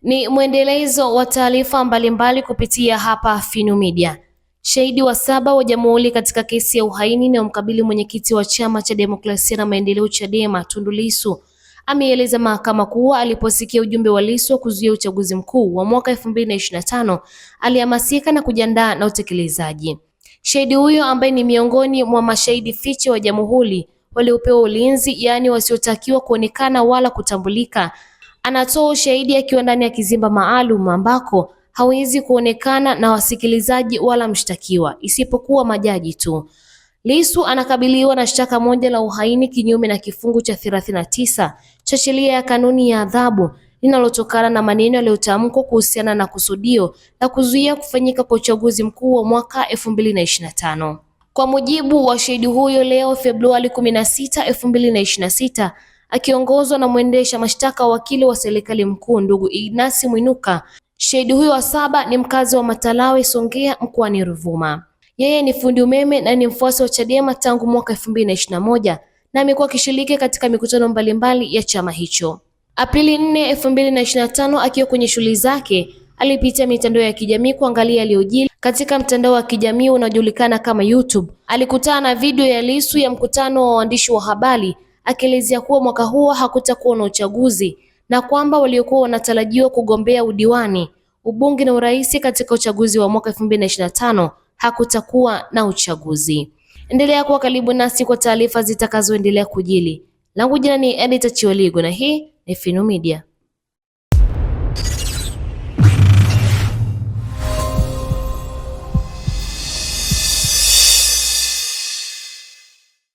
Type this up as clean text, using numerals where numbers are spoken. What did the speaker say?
Ni mwendelezo wa taarifa mbalimbali kupitia hapa Finu Media. Shahidi wa 7 wa Jamhuri katika kesi ya uhaini inayomkabili mwenyekiti wa Chama cha Demokrasia na Maendeleo Chadema Tundu Lissu ameeleza mahakama kuwa aliposikia ujumbe wa Lissu wa kuzuia uchaguzi mkuu wa mwaka 2025 alihamasika na kujiandaa na utekelezaji. Shahidi huyo ambaye ni miongoni mwa mashahidi fiche wa Jamhuri waliopewa ulinzi, yaani wasiotakiwa kuonekana wala kutambulika, anatoa ushahidi akiwa ndani ya kizimba maalum ambako hawezi kuonekana na wasikilizaji wala mshtakiwa isipokuwa majaji tu. Lissu anakabiliwa na shtaka moja la uhaini kinyume na kifungu cha 39 cha sheria ya kanuni ya adhabu linalotokana na maneno yaliyotamkwa kuhusiana na kusudio la kuzuia kufanyika kwa uchaguzi mkuu wa mwaka 2025. Kwa mujibu wa shahidi huyo, leo Februari 16, 2026, akiongozwa na mwendesha mashtaka wakili wa serikali mkuu ndugu Ignasi Mwinuka, shahidi huyo wa 7 ni mkazi wa Matalawe, Songea, mkoani Ruvuma. Yeye ni fundi umeme na ni mfuasi wa Chadema tangu mwaka 2021 na amekuwa akishiriki katika mikutano mbalimbali ya chama hicho. Aprili 4, 2025, akiwa kwenye shughuli zake, alipitia mitandao ya kijamii kuangalia yaliyojiri katika mtandao wa kijamii unaojulikana kama YouTube. Alikutana na video ya Lissu ya mkutano wa waandishi wa habari akielezea kuwa mwaka huo hakutakuwa na uchaguzi na kwamba waliokuwa wanatarajiwa kugombea udiwani, ubunge na urais katika uchaguzi wa mwaka 2025 hakutakuwa na uchaguzi. Endelea kuwa karibu nasi kwa taarifa zitakazoendelea kujili. Langu jina ni Edita Chioligo na hii ni Finu Media.